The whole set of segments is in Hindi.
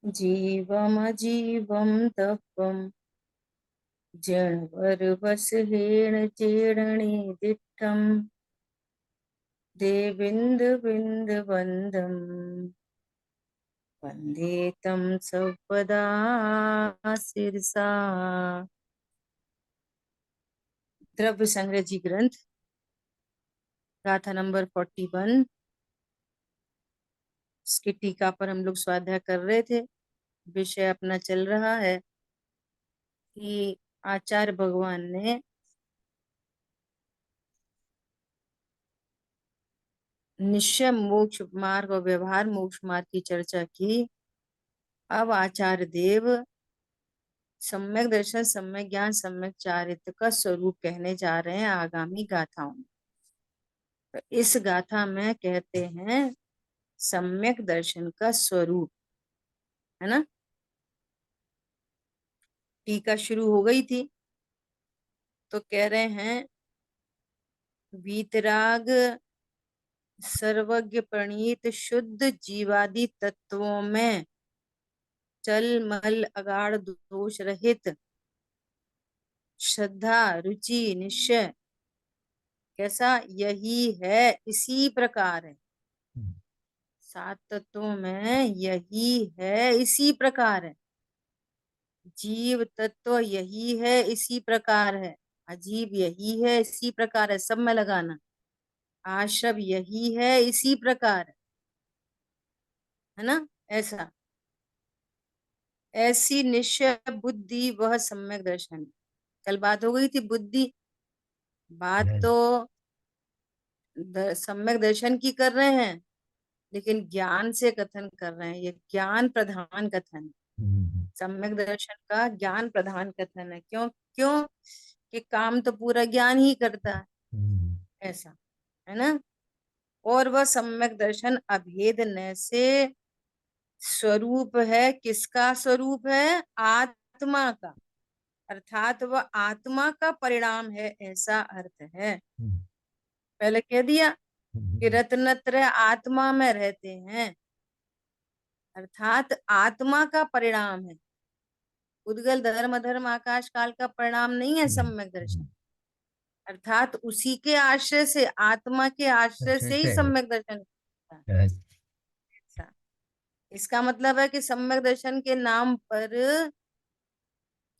जीवमजीवं तत्त्वं जडवरवसहेण जेडणे दिट्ठं देविन्दुबिन्दुवन्दं वन्दे तं सर्वदा शिरसा। द्रव्य संग्रह जी ग्रंथ गाथा नंबर 41। इसकी टीका पर हम लोग स्वाध्याय कर रहे थे। विषय अपना चल रहा है कि आचार्य भगवान ने निश्चय मोक्ष मार्ग और व्यवहार मोक्ष मार्ग की चर्चा की। अब आचार्य देव सम्यक दर्शन, सम्यक ज्ञान, सम्यक चारित्र का स्वरूप कहने जा रहे हैं आगामी गाथाओं में। तो इस गाथा में कहते हैं सम्यक दर्शन का स्वरूप, है ना। टीका शुरू हो गई थी तो कह रहे हैं वीतराग सर्वज्ञ प्रणीत शुद्ध जीवादि तत्वों में चल मल अगाढ़ दोष रहित श्रद्धा रुचि निश्चय कैसा यही है इसी प्रकार है। सात तत्वों में यही है इसी प्रकार है। जीव तत्व यही है इसी प्रकार है। अजीब यही है इसी प्रकार है। सब में लगाना। आश्रव यही है इसी प्रकार है ना। ऐसा ऐसी निश्चय बुद्धि वह सम्यक दर्शन। कल बात हो गई थी बुद्धि। बात तो सम्यक दर्शन की कर रहे हैं लेकिन ज्ञान से कथन कर रहे हैं। ये ज्ञान प्रधान कथन है। सम्यक दर्शन का ज्ञान प्रधान कथन है। क्यों? क्यों कि काम तो पूरा ज्ञान ही करता है। ऐसा है ना। और वह सम्यक दर्शन अभेद न से स्वरूप है। किसका स्वरूप है? आत्मा का। अर्थात वह आत्मा का परिणाम है, ऐसा अर्थ है। पहले कह दिया कि रत्नत्रय आत्मा में रहते हैं, अर्थात आत्मा का परिणाम है। उद्गल धर्म धर्म आकाश काल का परिणाम नहीं है सम्यक दर्शन। अर्थात उसी के आश्रय से, आत्मा के आश्रय से ही सम्यक दर्शन होता है। ऐसा इसका मतलब है कि सम्यक दर्शन के नाम पर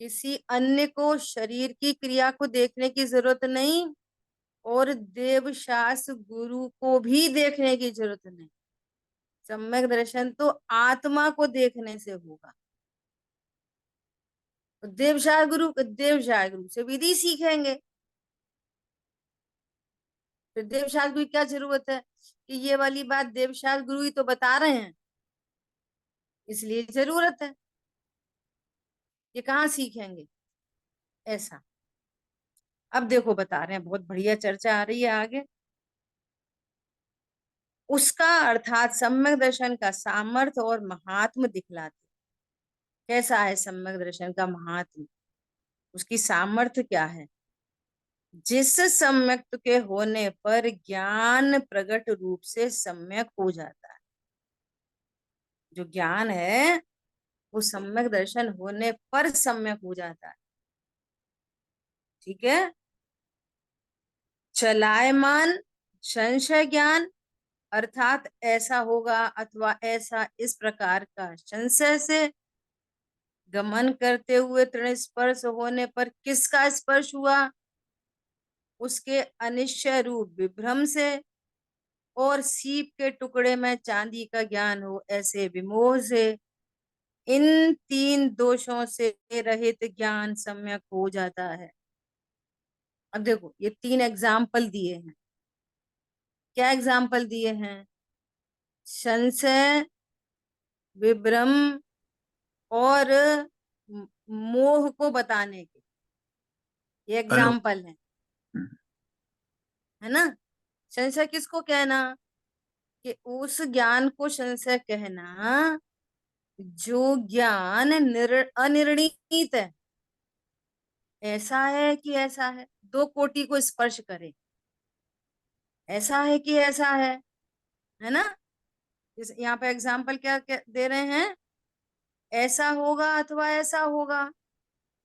किसी अन्य को, शरीर की क्रिया को देखने की जरूरत नहीं और देवशास्त्र गुरु को भी देखने की जरूरत नहीं। सम्यक दर्शन तो आत्मा को देखने से होगा। तो देवशास्त्र गुरु से विधि सीखेंगे। फिर देवशास्त्र गुरु की क्या जरूरत है कि ये वाली बात देवशास्त्र गुरु ही तो बता रहे हैं, इसलिए जरूरत है। ये कहाँ सीखेंगे? ऐसा। अब देखो बता रहे हैं, बहुत बढ़िया चर्चा आ रही है आगे। उसका अर्थात सम्यक दर्शन का सामर्थ्य और महात्म दिखलाते। कैसा है सम्यक दर्शन का महात्म? उसकी सामर्थ्य क्या है? जिस सम्यक के होने पर ज्ञान प्रगट रूप से सम्यक हो जाता है। जो ज्ञान है वो सम्यक दर्शन होने पर सम्यक हो जाता है। ठीक है। चलायमान संशय ज्ञान, अर्थात ऐसा होगा अथवा ऐसा इस प्रकार का संशय से गमन करते हुए तृण स्पर्श होने पर किसका स्पर्श हुआ? उसके अनिश्चय रूप विभ्रम से। और सीप के टुकड़े में चांदी का ज्ञान हो ऐसे विमोह से। इन तीन दोषों से रहित ज्ञान सम्यक हो जाता है। अब देखो ये तीन एग्जाम्पल दिए हैं। क्या एग्जाम्पल दिए हैं? संशय, विभ्रम और मोह को बताने के ये एग्जाम्पल है ना। संशय किसको कहना? कि उस ज्ञान को संशय कहना जो ज्ञान अनिर्णीत है। ऐसा है कि ऐसा है, दो कोटि को स्पर्श करे। ऐसा है कि ऐसा है ना। इस यहाँ पे एग्जाम्पल क्या दे रहे हैं? ऐसा होगा अथवा ऐसा होगा,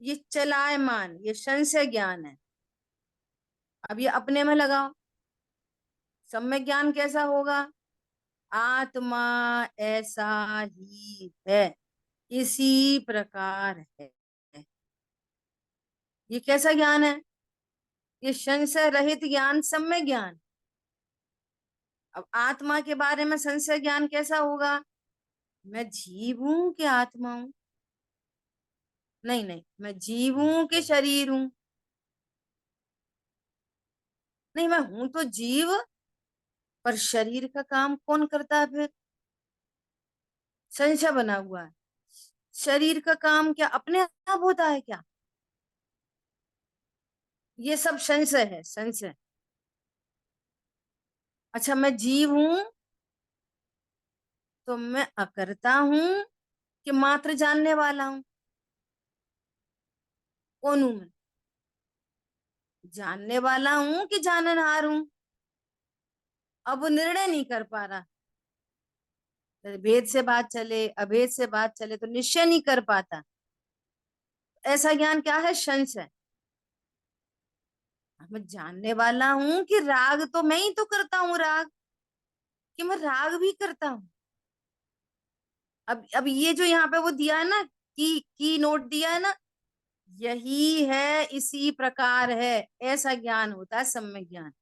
ये चलायमान, ये संशय ज्ञान है। अब ये अपने में लगाओ, सम्यक ज्ञान कैसा होगा? आत्मा ऐसा ही है, इसी प्रकार है। ये कैसा ज्ञान है? ये संशय रहित ज्ञान, सम्यक ज्ञान। अब आत्मा के बारे में संशय ज्ञान कैसा होगा? मैं जीव हूं कि आत्मा हूं? नहीं नहीं, मैं जीव हूं कि शरीर हूं? नहीं, मैं हूं तो जीव, पर शरीर का काम कौन करता है फिर? संशय बना हुआ है। शरीर का काम क्या अपने आप होता है क्या? ये सब संशय है, संशय। अच्छा, मैं जीव हूं तो मैं अकर्ता हूं कि मात्र जानने वाला हूं? कौन हूं मैं? जानने वाला हूं कि जाननहार हूं? अब वो निर्णय नहीं कर पा रहा। भेद से बात चले, अभेद से बात चले, तो निश्चय नहीं कर पाता। ऐसा ज्ञान क्या है? संशय। मैं जानने वाला हूं कि राग तो मैं ही तो करता हूँ, राग, कि मैं राग भी करता हूँ। अब ये जो यहाँ पे वो दिया है ना, की नोट दिया है ना, यही है, इसी प्रकार है, ऐसा ज्ञान होता है सम्यक ज्ञान।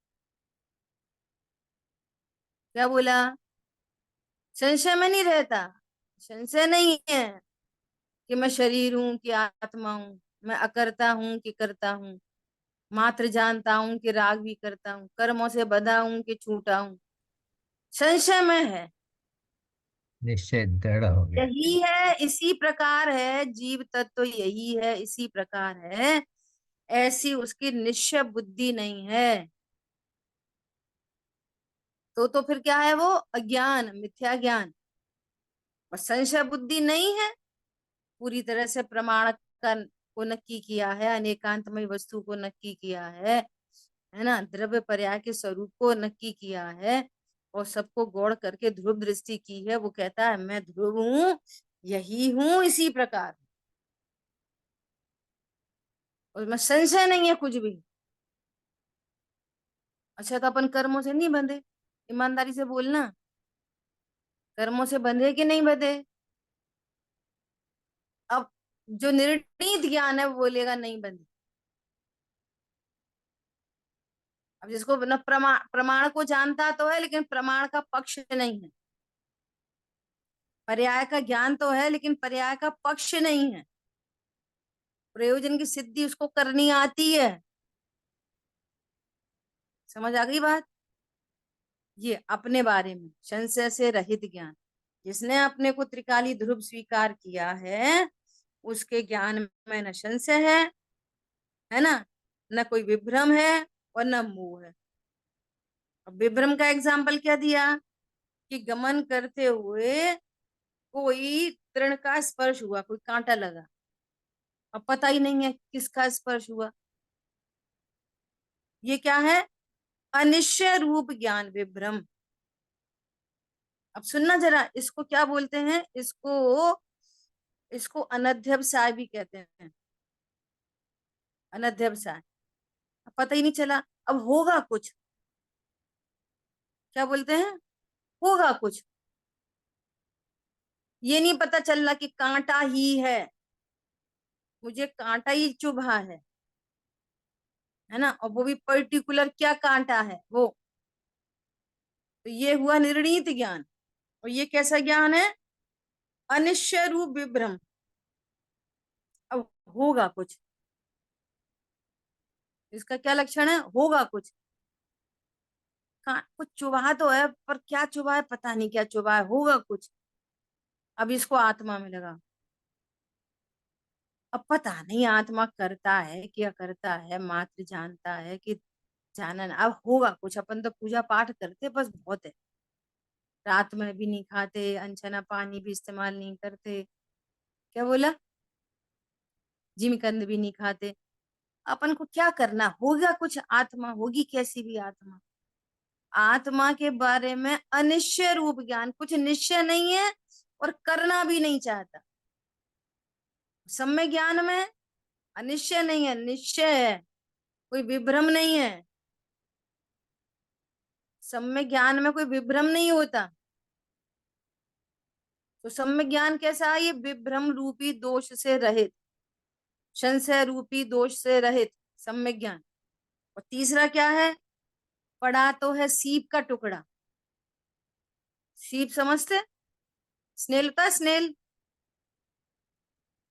क्या बोला? संशय में नहीं रहता। संशय नहीं है कि मैं शरीर हूं कि आत्मा हूं, मैं अकर्ता हूं कि करता हूं, मात्र जानता हूं कि राग भी करता हूं, कर्मों से बंधा हूं कि छूटा हूं। संशय में है। निश्चय दृढ़ हो गया। यही है, इसी प्रकार है, जीव तत्व तो यही है, इसी प्रकार है। ऐसी उसकी निश्चय बुद्धि नहीं है, तो फिर क्या है वो? अज्ञान, मिथ्या ज्ञान। और संशय बुद्धि नहीं है, पूरी तरह से प्रमाण का को नक्की किया है, अनेकांतमय वस्तु को नक्की किया है ना, द्रव्य पर्याय के स्वरूप को नक्की किया है, और सबको गौड़ करके ध्रुव दृष्टि की है। वो कहता है मैं ध्रुव हूं, यही हूं, इसी प्रकार। और मैं संशय नहीं है कुछ भी। अच्छा, तो अपन कर्मों से नहीं बंधे? ईमानदारी से बोलना, कर्मों से बंधे कि नहीं बंधे? अब जो निर्णीत ज्ञान है वो बोलेगा नहीं बंधे। अब जिसको न प्रमाण प्रमाण को जानता तो है, लेकिन प्रमाण का पक्ष नहीं है। पर्याय का ज्ञान तो है, लेकिन पर्याय का पक्ष नहीं है। प्रयोजन की सिद्धि उसको करनी आती है। समझ आ गई बात? ये अपने बारे में संशय से रहित ज्ञान, जिसने अपने को त्रिकाली ध्रुव स्वीकार किया है, उसके ज्ञान में न संशय है ना, न कोई विभ्रम है, और न मोह है। अब विभ्रम का एग्जाम्पल क्या दिया? कि गमन करते हुए कोई तृण का स्पर्श हुआ, कोई कांटा लगा, अब पता ही नहीं है किसका स्पर्श हुआ। ये क्या है? अनिश्चय रूप ज्ञान, विभ्रम। अब सुनना जरा, इसको क्या बोलते हैं? इसको अनध्यवसाय भी कहते हैं। अनध्यवसाय। अब पता ही नहीं चला, अब होगा कुछ। क्या बोलते हैं? होगा कुछ। ये नहीं पता चल रहा कि कांटा ही है, मुझे कांटा ही चुभा है ना, और वो भी पर्टिकुलर क्या कांटा है वो। तो ये हुआ निर्णीत ज्ञान। और ये कैसा ज्ञान है? अनिश्चय रूप विभ्रम। अब होगा कुछ, इसका क्या लक्षण है? होगा कुछ। कुछ चुभा तो है, पर क्या चुभा है पता नहीं, क्या चुभा है, होगा कुछ। अब इसको आत्मा में लगा, अब पता नहीं आत्मा करता है क्या करता है, मात्र जानता है कि जानन। अब होगा कुछ, अपन तो पूजा पाठ करते बस बहुत है, रात में भी नहीं खाते, अनछना पानी भी इस्तेमाल नहीं करते। क्या बोला? जिमिकंद भी नहीं खाते। अपन को क्या करना, होगा कुछ, आत्मा होगी कैसी भी आत्मा। आत्मा के बारे में अनिश्चय रूप ज्ञान, कुछ निश्चय नहीं है और करना भी नहीं चाहता। सम्यक ज्ञान में अनिश्चय नहीं है, निश्चय है, कोई विभ्रम नहीं है। सम्यक ज्ञान में कोई विभ्रम नहीं होता। तो सम्यक ज्ञान कैसा है? ये विभ्रम रूपी दोष से रहित, संशय रूपी दोष से रहित सम्यक ज्ञान। और तीसरा क्या है? पड़ा तो है सीप का टुकड़ा। सीप समझते? स्नेल होता है, स्नेल।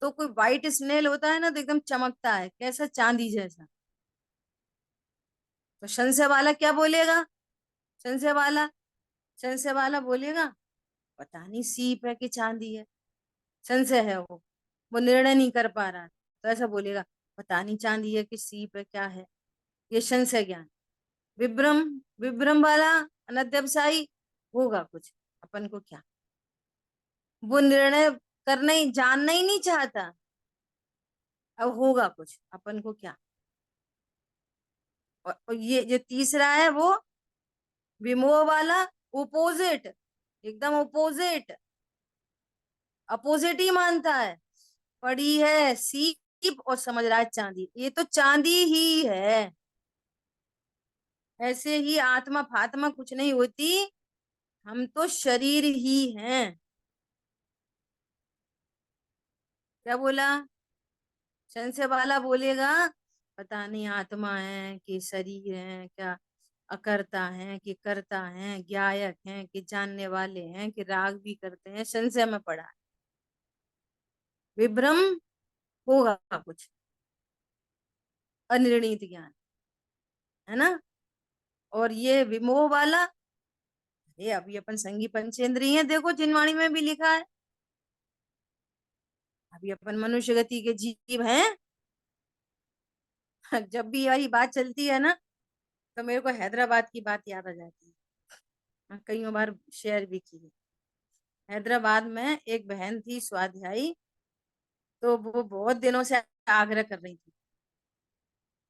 तो कोई व्हाइट स्नेल होता है ना, तो एकदम चमकता है, कैसा? चांदी जैसा। तो संशय वाला क्या बोलेगा? संशय वाला, संशय वाला बोलेगा पता नहीं सीप है कि चांदी है। संशय है, वो निर्णय नहीं कर पा रहा, तो ऐसा बोलेगा पता नहीं चांदी है कि सीप है, क्या है। ये संशय ज्ञान। विभ्रम, विभ्रम वाला अनध्यवसायी होगा कुछ, अपन को क्या। वो निर्णय करना ही, जानना ही नहीं चाहता, अब होगा कुछ, अपन को क्या। और ये जो तीसरा है वो विमोह वाला, ओपोजिट, एकदम ओपोजिट, अपोजिट ही मानता है। पड़ी है सीप और समझ रहा है चांदी, ये तो चांदी ही है। ऐसे ही आत्मा फात्मा कुछ नहीं होती, हम तो शरीर ही हैं। क्या बोला? संशय वाला बोलेगा पता नहीं आत्मा है कि शरीर है, क्या अकर्ता है कि कर्ता है, ज्ञायक है कि जानने वाले हैं कि राग भी करते हैं, संशय में पड़ा है। विभ्रम होगा कुछ, अनिर्णीत ज्ञान, है ना। और ये विमोह वाला, ये अभी अपन संगी पंचेंद्रिय हैं, देखो जिनवाणी में भी लिखा है। अभी अपन मनुष्य गति के जीव हैं। जब भी यही बात चलती है ना, तो मेरे को हैदराबाद की बात याद आ जाती है। मैं कई बार शेयर भी की है। हैदराबाद में एक बहन थी स्वाध्यायी, तो वो बहुत दिनों से आग्रह कर रही थी,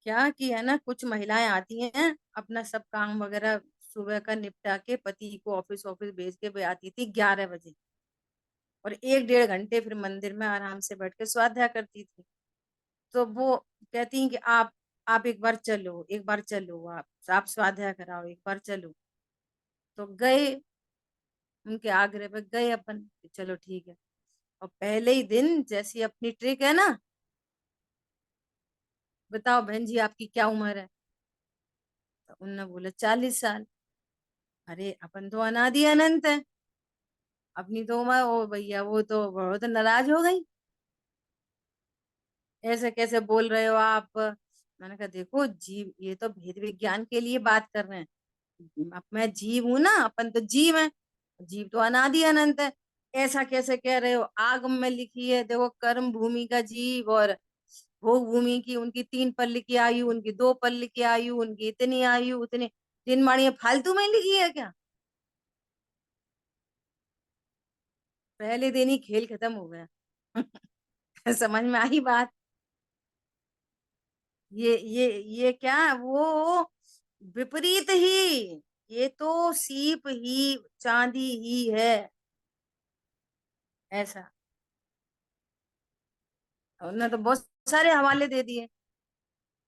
क्या कि है ना, कुछ महिलाएं आती हैं अपना सब काम वगैरह सुबह का निपटा के, पति को ऑफिस ऑफिस भेज के वे आती थी 11 बजे, और 1 डेढ़ घंटे फिर मंदिर में आराम से बैठ के स्वाध्याय करती थी। तो वो कहती हैं कि आप एक बार चलो, एक बार चलो, आप स्वाध्याय कराओ, एक बार चलो। तो गए, उनके आग्रह पे गए अपन कि चलो ठीक है। और पहले ही दिन जैसी अपनी ट्रिक है ना, बताओ बहन जी आपकी क्या उम्र है? तो उनने बोला 40 साल। अरे अपन तो अनादि अनंत है, अपनी तो उम्र, ओ भैया वो तो बहुत नाराज हो गई, ऐसे कैसे बोल रहे हो आप। मैंने कहा देखो जीव, ये तो भेद विज्ञान के लिए बात कर रहे हैं, अब मैं जीव हूं ना, अपन तो जीव है, जीव तो अनादि अनंत है। ऐसा कैसे कह रहे हो? आगम में लिखी है, देखो कर्म भूमि का जीव और भोग भूमि की, उनकी 3 पल्ल की आयु, उनकी 2 पल्ल की आयु, उनकी इतनी आयु उतनी। दिन माड़ी फालतू में लिखी है क्या? पहले दिन ही खेल खत्म हो गया। समझ में आई बात? ये क्या, वो विपरीत ही, ये तो सीप ही चांदी ही है, ऐसा। उन्होंने तो बहुत सारे हवाले दे दिए।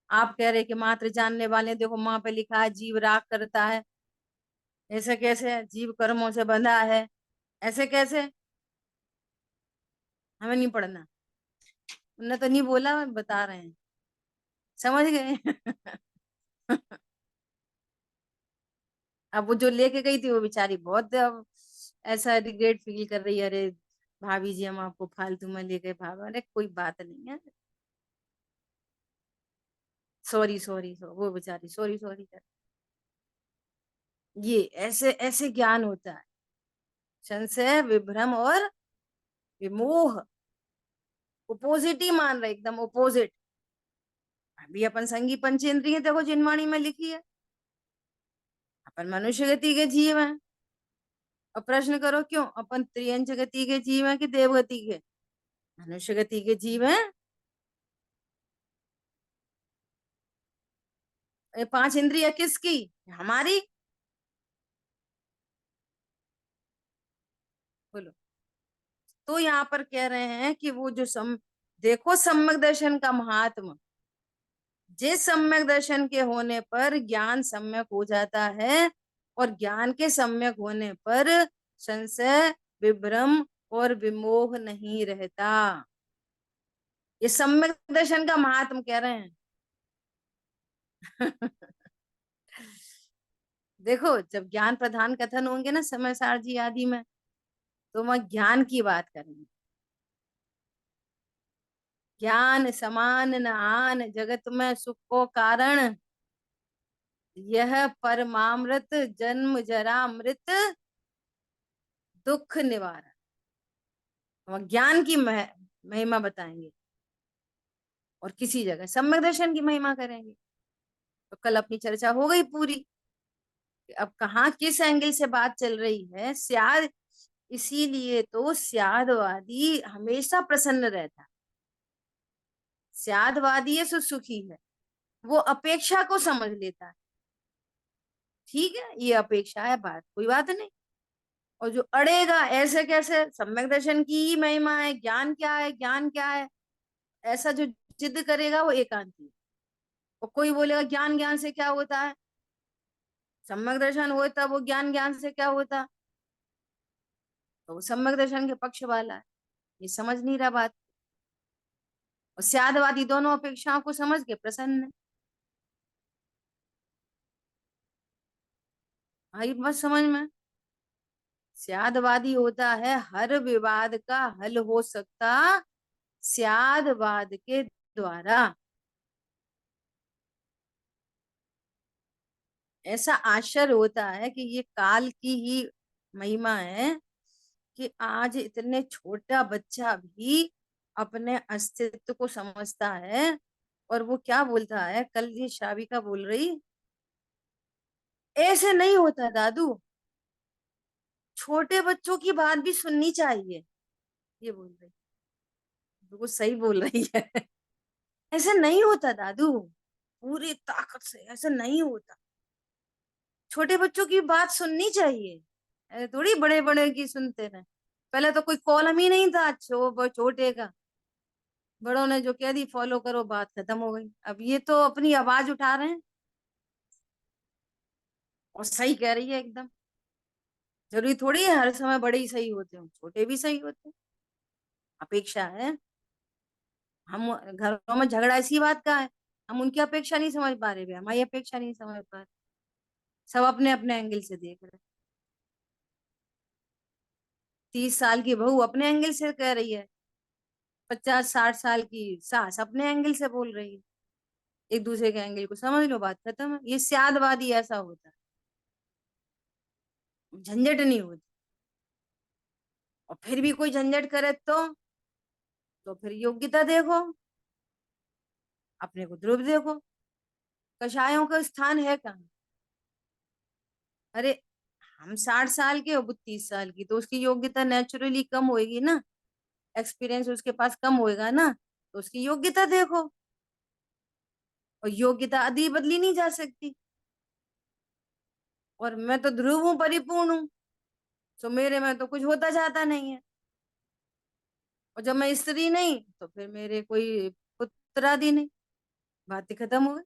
आप कह रहे कि मात्र जानने वाले, देखो माँ पे लिखा है जीव राग करता है, ऐसे कैसे? जीव कर्मों से बंधा है, ऐसे कैसे? हमें नहीं पढ़ना, उन्होंने तो नहीं बोला, बता रहे हैं, समझ गए? अब वो जो लेके गई थी वो बेचारी बहुत अब ऐसा रिग्रेट फील कर रही है, अरे भाभी जी हम आपको फालतू में ले गए, भाभी, अरे कोई बात नहीं है, सॉरी सॉरी, वो बेचारी सॉरी सॉरी कर। ये ऐसे ऐसे ज्ञान होता है, संशय विभ्रम और विमोह, ओपोजिट ही मान रहे, एकदम ओपोजिट। अभी अपन संगी पंचेंद्रिय देखो जिनवाणी में लिखी है, अपन मनुष्य गति के जीव हैं। और प्रश्न करो क्यों अपन त्रियंच गति के जीव हैं कि देव गति के? मनुष्य गति के जीव हैं। ये 5 इंद्रिय किसकी? हमारी। बोलो। तो यहाँ पर कह रहे हैं कि वो जो देखो सम्यक दर्शन का महात्मा, जिस सम्यक दर्शन के होने पर ज्ञान सम्यक हो जाता है, और ज्ञान के सम्यक होने पर संशय, विभ्रम और विमोह नहीं रहता। ये सम्यक दर्शन का महात्म कह रहे हैं। देखो जब ज्ञान प्रधान कथन होंगे ना समय सारजी आदि में, तो वह ज्ञान की बात करेंगे। ज्ञान समान न आन, जगत में सुख को कारण, यह परमामृत, जन्म जरा मृत, दुख निवारण। वह ज्ञान की महिमा बताएंगे, और किसी जगह सम्यक दर्शन की महिमा करेंगे। तो कल अपनी चर्चा हो गई पूरी। अब कहाँ किस एंगल से बात चल रही है, स्याद। इसीलिए तो स्यादवादी हमेशा प्रसन्न रहता। स्यादवादी है सो सुखी है, वो अपेक्षा को समझ लेता है। ठीक है, ये अपेक्षा है, बात कोई बात नहीं। और जो अड़ेगा ऐसे कैसे, सम्यक दर्शन की ही महिमा है, ज्ञान क्या है, ज्ञान क्या है, ऐसा जो जिद करेगा वो एकांती। और कोई बोलेगा ज्ञान, ज्ञान से क्या होता है, सम्यक दर्शन होता, वो ज्ञान, ज्ञान से क्या होता, तो वो सम्यक दर्शन के पक्ष वाला है। ये समझ नहीं रहा बात। और स्यादवादी दोनों अपेक्षाओं को समझ के प्रसन्न है। आई बस समझ में। स्यादवादी होता है हर विवाद का हल हो सकता स्यादवाद के द्वारा। ऐसा आश्चर्य होता है कि ये काल की ही महिमा है कि आज इतने छोटा बच्चा भी अपने अस्तित्व को समझता है। और वो क्या बोलता है, कल ये शाविका बोल रही, ऐसे नहीं होता दादू, छोटे बच्चों की बात भी सुननी चाहिए। ये बोल रही, बिल्कुल सही बोल रही है। ऐसे नहीं होता दादू, पूरी ताकत से ऐसे नहीं होता, छोटे बच्चों की बात सुननी चाहिए, ऐसे थोड़ी बड़े बड़े की सुनते रहे। पहले तो कोई कॉलम ही नहीं था छोटे का, बड़ों ने जो कह दी फॉलो करो, बात खत्म हो गई। अब ये तो अपनी आवाज उठा रहे हैं, और सही कह रही है एकदम। जरूरी थोड़ी है हर समय बड़े ही सही होते हैं, छोटे भी सही होते हैं। अपेक्षा है। हम घरों में झगड़ा इसी बात का है, हम उनकी अपेक्षा नहीं समझ पा रहे, हमारी अपेक्षा नहीं समझ पा रहे। सब अपने अपने एंगल से देख रहे। 30 साल की बहू अपने एंगल से कह रही है, 50-60 साल की सास अपने एंगल से बोल रही है। एक दूसरे के एंगल को समझ लो, बात खत्म है। ये स्यादवादी ऐसा होता है, झंझट नहीं होती। और फिर भी कोई झंझट करे तो फिर योग्यता देखो, अपने को ध्रुव देखो। कषायों का स्थान है कहाँ? अरे हम 60 साल के और वो 30 साल की, तो उसकी योग्यता नेचुरली कम होएगी ना, एक्सपीरियंस उसके पास कम होएगा ना, तो उसकी योग्यता देखो। और योग्यता अदी बदली नहीं जा सकती। और मैं तो ध्रुव हूँ, परिपूर्ण हूँ, तो मेरे में तो कुछ होता जाता नहीं है। और जब मैं स्त्री नहीं, तो फिर मेरे कोई पुत्र आदि नहीं, बात ही खत्म हो गई।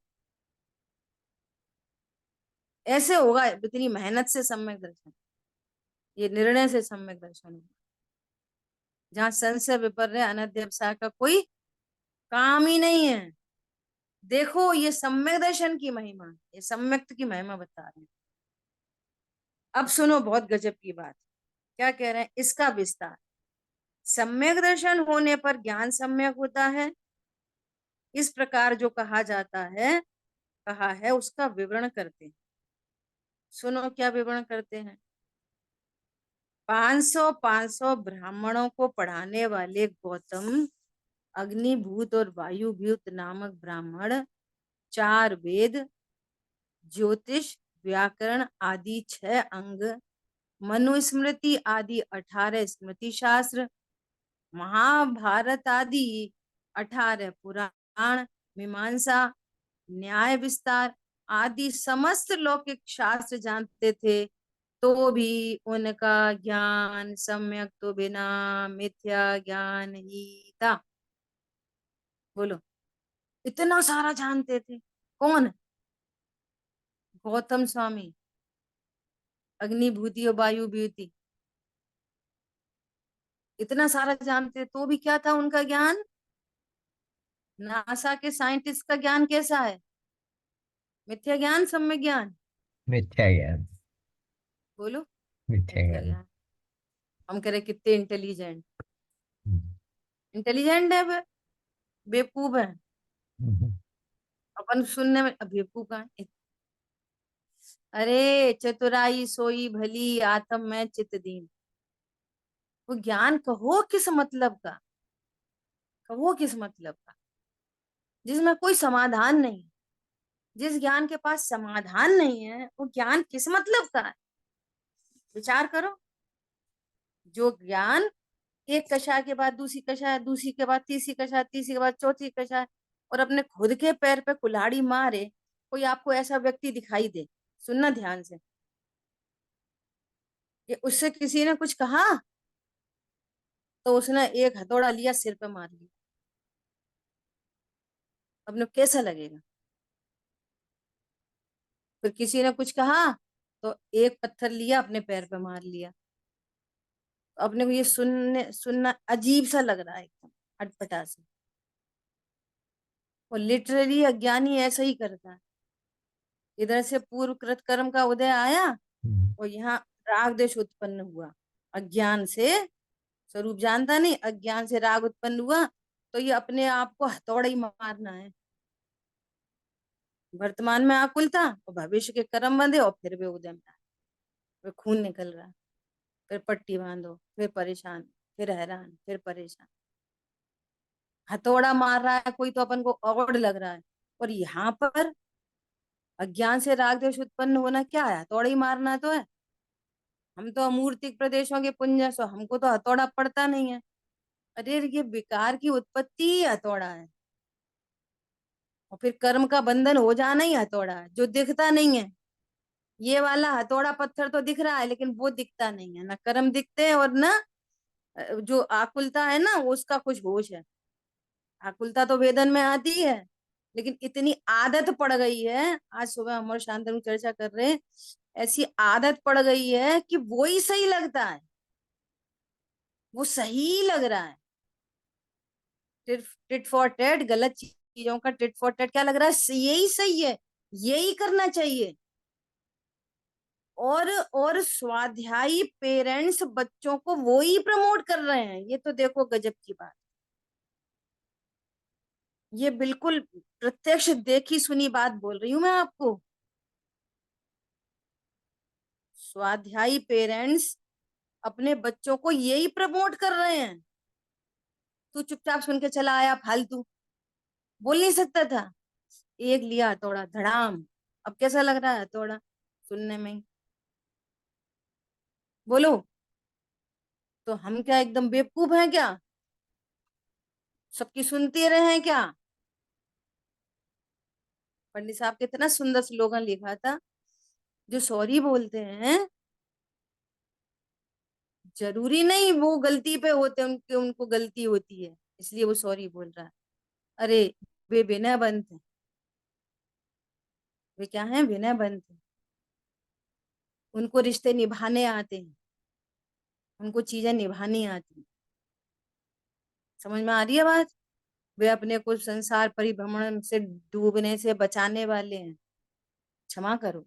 ऐसे होगा इतनी मेहनत से सम्यक दर्शन, ये निर्णय से सम्यक दर्शन होगा, जहाँ संशय विपर्य अनध्यवसाय का कोई काम ही नहीं है। देखो ये सम्यक दर्शन की महिमा, ये सम्यक्त की महिमा बता रहे हैं। अब सुनो बहुत गजब की बात, क्या कह रहे हैं, इसका विस्तार। सम्यक दर्शन होने पर ज्ञान सम्यक होता है, इस प्रकार जो कहा जाता है, कहा है उसका विवरण करते हैं। सुनो क्या विवरण करते हैं। 500 ब्राह्मणों को पढ़ाने वाले गौतम, अग्निभूत और वायुभूत नामक ब्राह्मण, 4 वेद, ज्योतिष, व्याकरण आदि 6 अंग, मनुस्मृति आदि 18 स्मृति शास्त्र, महाभारत आदि 18 पुराण, मीमांसा, न्याय विस्तार आदि समस्त लौकिक शास्त्र जानते थे, तो भी उनका ज्ञान सम्यक तो बिना मिथ्या ज्ञान ही था। बोलो, इतना सारा जानते थे। कौन? गौतम स्वामी, अग्निभूति और वायु भूति, इतना सारा जानते तो भी क्या था उनका ज्ञान? नासा के साइंटिस्ट का ज्ञान कैसा है? मिथ्या ज्ञान, सम्यक ज्ञान? मिथ्या ज्ञान। बोलो। मिथ्या मिथ्या ज्ञान। ज्ञान। हम कह रहे कितने इंटेलिजेंट। हम्म, इंटेलिजेंट है वे, बेवकूफ है। हम्म, अपन सुनने में, अब बेवकूफ है। अरे चतुराई सोई भली, आत्म में चित दीन। वो ज्ञान कहो किस मतलब का, कहो किस मतलब का, जिसमें कोई समाधान नहीं। जिस ज्ञान के पास समाधान नहीं है, वो ज्ञान किस मतलब का है? विचार करो। जो ज्ञान एक कक्षा के बाद दूसरी कक्षा, दूसरी के बाद तीसरी कक्षा, तीसरी के बाद चौथी कक्षा, और अपने खुद के पैर पे कुल्हाड़ी मारे। कोई आपको ऐसा व्यक्ति दिखाई दे, सुनना ध्यान से, कि उससे किसी ने कुछ कहा, तो उसने एक हथौड़ा लिया, सिर पे मार लिया, अपने कैसा लगेगा? फिर किसी ने कुछ कहा, तो एक पत्थर लिया, अपने पैर पे मार लिया। तो अपने को ये सुनने सुनना अजीब सा लग रहा है, एकदम अटपटा से। और लिटरली अज्ञानी ऐसा ही करता है। इधर से पूर्व कृत कर्म का उदय आया, हम्म, और यहाँ राग देश उत्पन्न हुआ। अज्ञान से, स्वरूप जानता नहीं, अज्ञान से राग उत्पन्न हुआ। तो ये अपने आप को हथौड़ा ही मारना है। वर्तमान में आकुलता, और भविष्य के कर्म बंधे, और फिर वे उदय में आए, फिर खून निकल रहा है, फिर पट्टी बांधो, फिर परेशान, फिर हैरान, फिर परेशान। हथौड़ा मार रहा है कोई, तो अपन को औड़ लग रहा है। और यहाँ पर अज्ञान से राग द्वेष उत्पन्न होना क्या है? हथौड़ा ही मारना तो है। हम तो अमूर्तिक प्रदेशों के पुंज, सो हमको तो हथौड़ा पड़ता नहीं है। अरे ये विकार की उत्पत्ति ही हथौड़ा है। और फिर कर्म का बंधन हो जाना ही हथौड़ा है, जो दिखता नहीं है। ये वाला हथौड़ा पत्थर तो दिख रहा है, लेकिन वो दिखता नहीं है, ना कर्म दिखते हैं, और ना जो आकुलता है ना, उसका कुछ होश है। आकुलता तो वेदन में आती है, लेकिन इतनी आदत पड़ गई है। आज सुबह हम और शांतनु चर्चा कर रहे हैं, ऐसी आदत पड़ गई है कि वो ही सही लगता है, वो सही लग रहा है। टिट टिट फॉर टैट, गलत चीजों का टिट फॉर टैट क्या लग रहा है? यही सही है, यही करना चाहिए। और स्वाध्यायी पेरेंट्स बच्चों को वो ही प्रमोट कर रहे हैं। ये तो देखो गजब की बात। ये बिल्कुल प्रत्यक्ष देखी सुनी बात बोल रही हूं मैं आपको। स्वाध्यायी पेरेंट्स अपने बच्चों को यही प्रमोट कर रहे हैं। तू चुपचाप सुन के चला आया, फालतू बोल नहीं सकता था? एक लिया हथौड़ा, धड़ाम। अब कैसा लग रहा है हथौड़ा सुनने में ही? बोलो। तो हम क्या एकदम बेवकूफ हैं क्या? सबकी सुनते रहे हैं क्या? पंडित साहब ने इतना सुंदर स्लोगन लिखा था, जो सॉरी बोलते हैं, जरूरी नहीं वो गलती पे होते, उनके उनको गलती होती है इसलिए वो सॉरी बोल रहा है। अरे वे विनयबंत है। वे क्या है? विनयबंत है। उनको रिश्ते निभाने आते हैं, उनको चीजें निभानी आती हैं। समझ में आ रही है बात? वे अपने को संसार परिभ्रमण से डूबने से बचाने वाले हैं। क्षमा करो।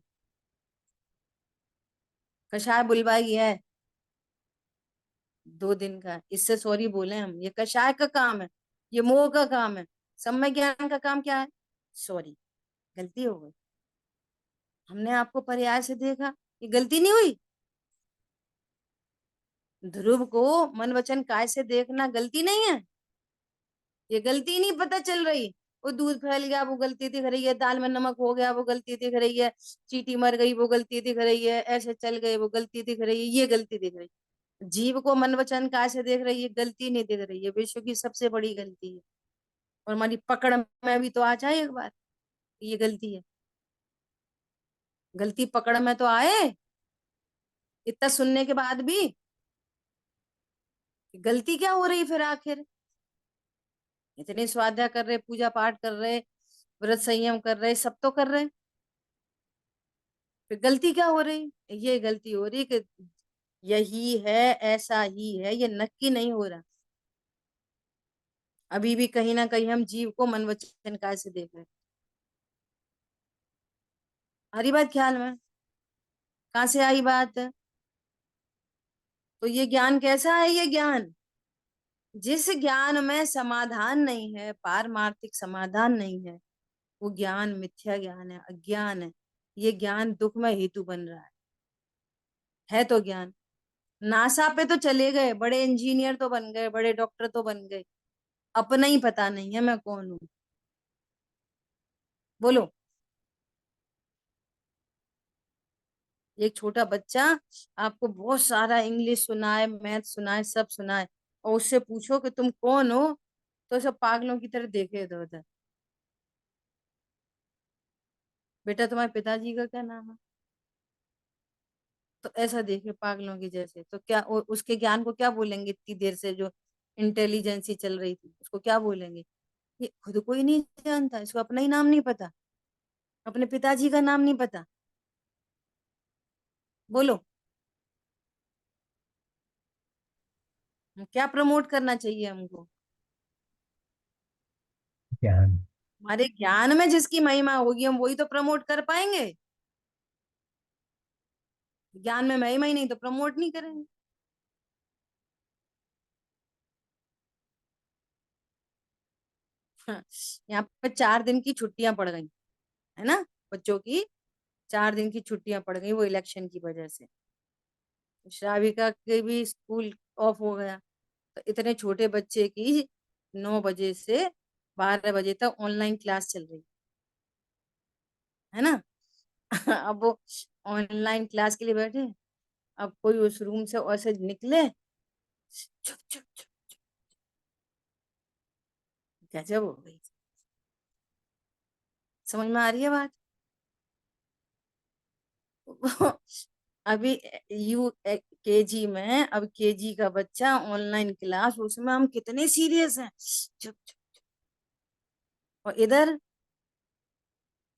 कषाय बुलवाई है 2 दिन का, इससे सॉरी बोले हम? ये कषाय का काम है, ये मोह का काम है। सम्यक ज्ञान का काम क्या है? सॉरी, गलती हो गई। हमने आपको पर्याय से देखा, ये गलती नहीं हुई। ध्रुव को मन वचन काय से देखना गलती नहीं है। ये गलती नहीं पता चल रही। वो दूध फैल गया, वो गलती दिख रही है। दाल में नमक हो गया, वो गलती दिख रही है। चींटी मर गई, वो गलती दिख रही है। ऐसे चल गए, वो गलती दिख रही है। ये गलती दिख रही है। जीव को मन वचन काय से देख रही है, गलती नहीं दिख रही है। विश्व की सबसे बड़ी गलती है। और हमारी पकड़ में भी तो आ जाए एक बार, ये गलती है। गलती पकड़ में तो आए, इतना सुनने के बाद भी। गलती क्या हो रही फिर आखिर? इतने स्वाध्याय कर रहे, पूजा पाठ कर रहे, व्रत संयम कर रहे, सब तो कर रहे, फिर गलती क्या हो रही? ये गलती हो रही कि यही है, ऐसा ही है, ये नक्की नहीं हो रहा। अभी भी कहीं ना कहीं हम जीव को मन वचन काय से देख रहे हैं। आ रही बात ख्याल में? कहाँ से आई बात? तो ये ज्ञान कैसा है? ये ज्ञान, जिस ज्ञान में समाधान नहीं है, पारमार्थिक समाधान नहीं है, वो ज्ञान मिथ्या ज्ञान है, अज्ञान है। ये ज्ञान दुख में हेतु बन रहा है तो ज्ञान। नासा पे तो चले गए, बड़े इंजीनियर तो बन गए, बड़े डॉक्टर तो बन गए, अपना ही पता नहीं है मैं कौन हूँ। बोलो। एक छोटा बच्चा आपको बहुत सारा इंग्लिश सुनाए, मैथ सुनाए, सब सुनाए, और उससे पूछो कि तुम कौन हो, तो सब पागलों की तरह देखे इधर उधर। बेटा तुम्हारे पिताजी का क्या नाम है? तो ऐसा देखे पागलों की जैसे, तो क्या उसके ज्ञान को क्या बोलेंगे? इतनी देर से जो इंटेलिजेंसी चल रही थी, उसको क्या बोलेंगे? ये खुद को ही नहीं जानता, इसको अपना ही नाम नहीं पता, अपने पिताजी का नाम नहीं पता। बोलो, क्या प्रमोट करना चाहिए हमको? ज्ञान। हमारे ज्ञान में जिसकी महिमा होगी, हम वही तो प्रमोट कर पाएंगे। ज्ञान में महिमा ही नहीं तो प्रमोट नहीं करेंगे। हाँ, यहाँ पे 4 दिन की छुट्टियां पड़ गई, है ना, बच्चों की 4 दिन की छुट्टियां पड़ गई वो इलेक्शन की वजह से। श्राविका के भी स्कूल ऑफ हो गया, तो इतने छोटे बच्चे की 9 बजे से 12 बजे तक ऑनलाइन क्लास चल रही है ना। अब वो ऑनलाइन क्लास के लिए बैठे, अब कोई उस रूम से ऐसे निकले, चुप चुप चुप, गजब हो गई। समझ में आ रही है बात? अभी यू केजी में, अब केजी का बच्चा ऑनलाइन क्लास, उसमें हम कितने सीरियस हैं, चुप चुप। और इधर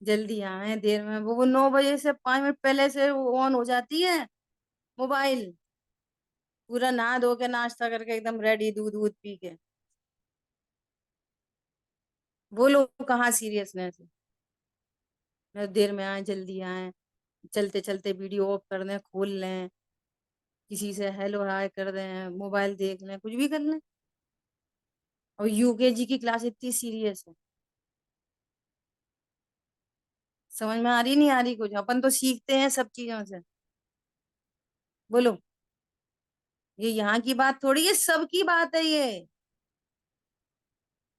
जल्दी आए देर में, वो 9 बजे से 5 मिनट पहले से वो ऑन हो जाती है मोबाइल, पूरा नहा धो के नाश्ता करके एकदम रेडी, दूध दूध पी के। वो लोग कहाँ सीरियसनेस है? देर में आए, जल्दी आए, चलते चलते वीडियो ऑफ कर दें, खोल लें, किसी से हेलो हाय कर दें, मोबाइल देख लें, कुछ भी कर लें। और यूकेजी की क्लास इतनी सीरियस है। समझ में आ रही नहीं आ रही? कुछ अपन तो सीखते हैं सब चीजों से। बोलो, ये यहाँ की बात थोड़ी, ये सबकी बात है ये,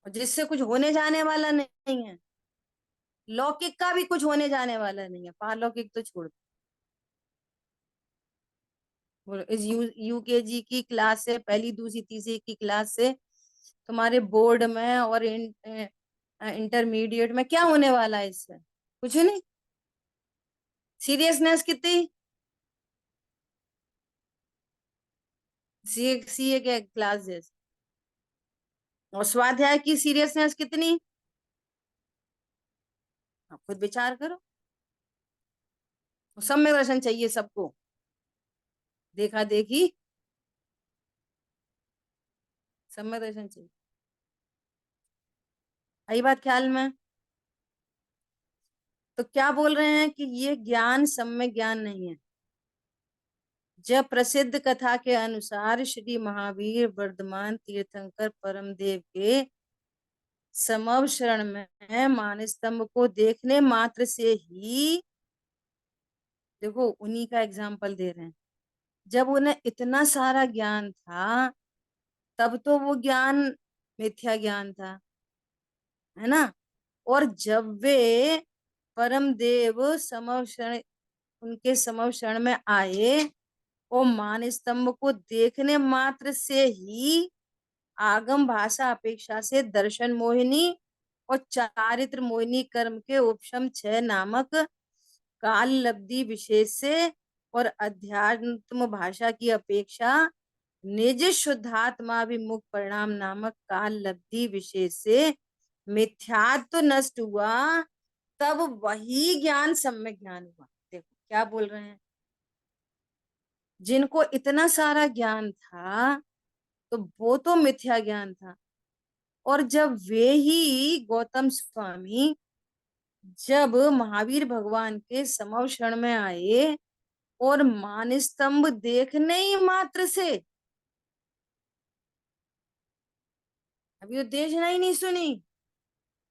और जिससे कुछ होने जाने वाला नहीं है। लौकिक का भी कुछ होने जाने वाला नहीं है, पारलौकिक तो छोड़ दो। बोलो, इस यूकेजी की क्लास से, पहली दूसरी तीसरी की क्लास से तुम्हारे बोर्ड में और इंटरमीडिएट में क्या होने वाला है? इससे कुछ नहीं। सीरियसनेस कितनी? सीए के क्लास जैसे। और स्वाध्याय की सीरियसनेस कितनी? आप खुद विचार करो। सम्यक दर्शन चाहिए सबको, देखा देखी, सम्यक दर्शन चाहिए। आई बात ख्याल में? तो क्या बोल रहे हैं कि ये ज्ञान सम्यक ज्ञान नहीं है। जब प्रसिद्ध कथा के अनुसार श्री महावीर वर्धमान तीर्थंकर परम देव के समव शरण में मानस्तंभ को देखने मात्र से ही, देखो उन्हीं का एग्जाम्पल दे रहे हैं, जब उन्हें इतना सारा ज्ञान था, तब तो वो ज्ञान मिथ्या ज्ञान था, है ना। और जब वे परम देव समव शरण, उनके समव शरण में आए, और मान स्तंभ को देखने मात्र से ही आगम भाषा अपेक्षा से दर्शन मोहिनी और चारित्र मोहिनी कर्म के उपशम 6 नामक काल लब्धि विशेष से और अध्यात्म भाषा की अपेक्षा निज शुद्धात्माभिमुख परिणाम नामक काल लब्धि विशेष से मिथ्यात्व नष्ट हुआ, तब वही ज्ञान सम्यक ज्ञान हुआ। देखो क्या बोल रहे हैं, जिनको इतना सारा ज्ञान था तो वो तो मिथ्या ज्ञान था, और जब वे ही गौतम स्वामी जब महावीर भगवान के समक्षण में आए और मान स्तंभ देखने ही मात्र से, अभी वो देखना ही नहीं सुनी,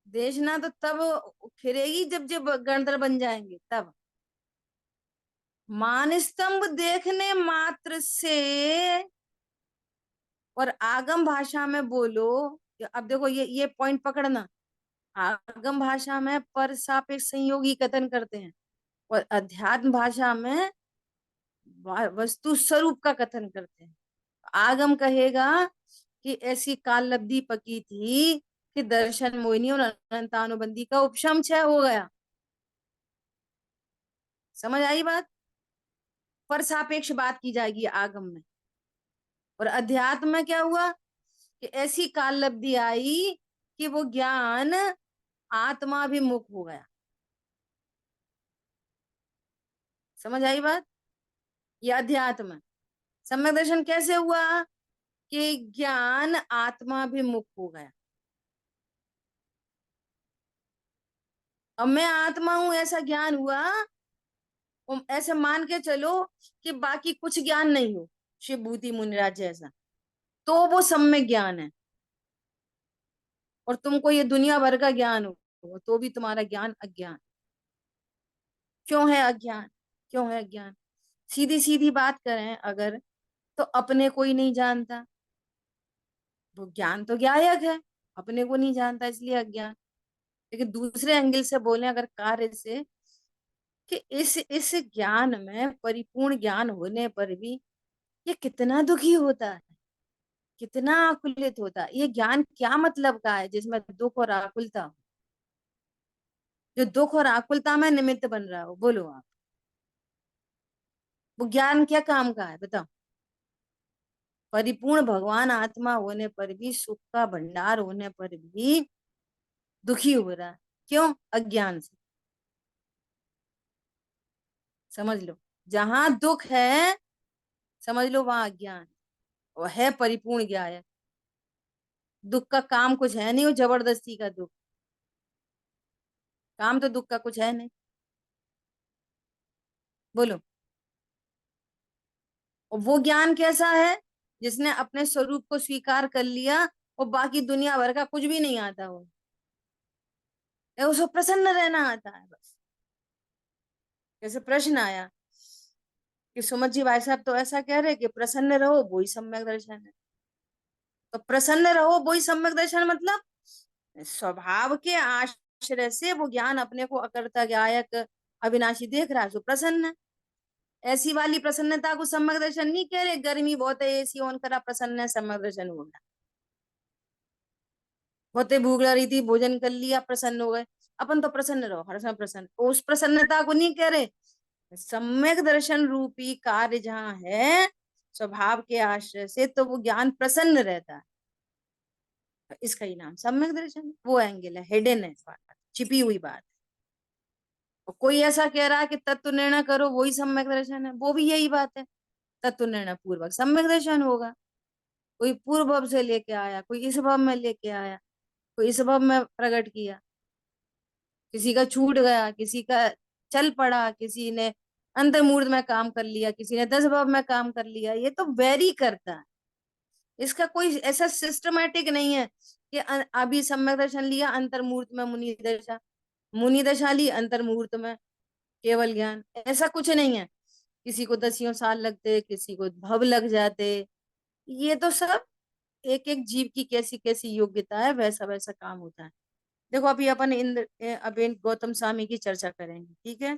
देखना तो तब फिरेगी जब जब गणधर बन जाएंगे तब। मान स्तंभ देखने मात्र से, और आगम भाषा में बोलो, अब देखो ये पॉइंट पकड़ना, आगम भाषा में पर सापेक्ष संयोगी कथन करते हैं, और अध्यात्म भाषा में वस्तु स्वरूप का कथन करते हैं। आगम कहेगा कि ऐसी काल लब्धि पकी थी कि दर्शन मोहिनी और अनंतानुबंधी का उपशम क्षय हो गया। समझ आई बात? पर सापेक्ष बात की जाएगी आगम में। और अध्यात्म में क्या हुआ कि ऐसी काल लब्धि आई कि वो ज्ञान आत्माभिमुख हो गया। समझ आई बात? ये अध्यात्म। सम्यक दर्शन कैसे हुआ कि ज्ञान आत्माभिमुख हो गया। अब मैं आत्मा हूं ऐसा ज्ञान हुआ, ऐसे मान के चलो कि बाकी कुछ ज्ञान नहीं हो, शिव भूति मुनिराज जैसा, तो वो सम्यक ज्ञान है। और तुमको ये दुनिया भर का ज्ञान हो तो भी तुम्हारा ज्ञान अज्ञान। क्यों है अज्ञान? क्यों है अज्ञान? सीधी सीधी बात करें अगर, तो अपने को ही नहीं जानता, वो ज्ञान तो ज्ञायक है, अपने को नहीं जानता इसलिए अज्ञान। लेकिन दूसरे एंगल से बोले अगर कार्य से, कि इस ज्ञान में परिपूर्ण ज्ञान होने पर भी ये कितना दुखी होता है, कितना आकुलित होता है। ये ज्ञान क्या मतलब का है जिसमें दुख और आकुलता हो, जो दुख और आकुलता में निमित्त बन रहा हो? बोलो आप, वो ज्ञान क्या काम का है बताओ? परिपूर्ण भगवान आत्मा होने पर भी, सुख का भंडार होने पर भी दुखी हो रहा है, क्यों? अज्ञान से। समझ लो, जहां दुख है समझ लो वहां अज्ञान, वो है परिपूर्ण ज्ञान। दुख का काम कुछ है नहीं, वो जबरदस्ती का दुख, काम तो दुख का कुछ है नहीं। बोलो, और वो ज्ञान कैसा है? जिसने अपने स्वरूप को स्वीकार कर लिया और बाकी दुनिया भर का कुछ भी नहीं आता वो, उसको प्रसन्न रहना आता है बस। जैसे प्रश्न आया कि सुमत जी भाई साहब तो ऐसा कह रहे कि प्रसन्न रहो वही सम्यक दर्शन है, तो प्रसन्न रहो वही सम्यक दर्शन मतलब स्वभाव के आश्रय से वो ज्ञान अपने को अकर्ता ज्ञायक अविनाशी देख रहा है, तो प्रसन्न है। ऐसी वाली प्रसन्नता को सम्यक दर्शन नहीं कह रहे, गर्मी बहुत है एसी ऑन करा प्रसन्न है सम्यक दर्शन हो गया, बहुत भूख लग रही थी भोजन कर लिया प्रसन्न हो गए। अपन तो प्रसन्न रहो हर समय प्रसन्न, तो उस प्रसन्नता को नहीं कह रहे। सम्यक दर्शन रूपी कार्य जहाँ है स्वभाव के आश्रय से, तो वो ज्ञान प्रसन्न रहता है, तो इसका ही नाम सम्यक दर्शन। वो एंगल है, हिडन है बात, छिपी हुई बात। और कोई ऐसा कह रहा है कि तत्व निर्णय करो वही सम्यक दर्शन है, वो भी यही बात है, तत्व निर्णय पूर्वक सम्यक दर्शन होगा। कोई पूर्व भव से लेके आया, कोई इस भव में लेके आया, कोई इस भव में प्रकट किया, किसी का छूट गया, किसी का चल पड़ा, किसी ने अंतर्मूर्त में काम कर लिया, किसी ने 10 भाव में काम कर लिया, ये तो वेरी करता है। इसका कोई ऐसा सिस्टमेटिक नहीं है कि अभी सम्यक दर्शन लिया अंतर्मूर्त में मुनि दशा, मुनि दशा ली अंतर्मूर्त में केवल ज्ञान, ऐसा कुछ नहीं है। किसी को 10 साल लगते, किसी को भव लग जाते, ये तो सब एक एक जीव की कैसी कैसी योग्यता है वैसा वैसा काम होता है। देखो अभी अपन इंद्र अभी गौतम स्वामी की चर्चा करेंगे, ठीक है?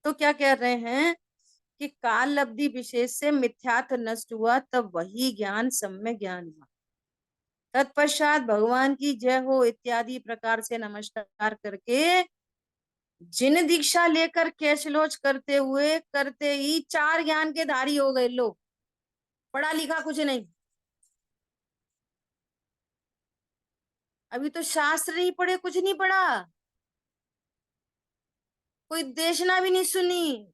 तो क्या कह रहे हैं कि काल लब्धि विशेष से मिथ्यात्व नष्ट हुआ, तब वही ज्ञान सम्यक ज्ञान हुआ। तत्पश्चात भगवान की जय हो इत्यादि प्रकार से नमस्कार करके जिन दीक्षा लेकर कैशलोच करते हुए करते ही 4 ज्ञान के धारी हो गए लोग। पढ़ा लिखा कुछ नहीं। अभी तो शास्त्र नहीं पढ़े, कुछ नहीं पढ़ा, कोई देशना भी नहीं सुनी,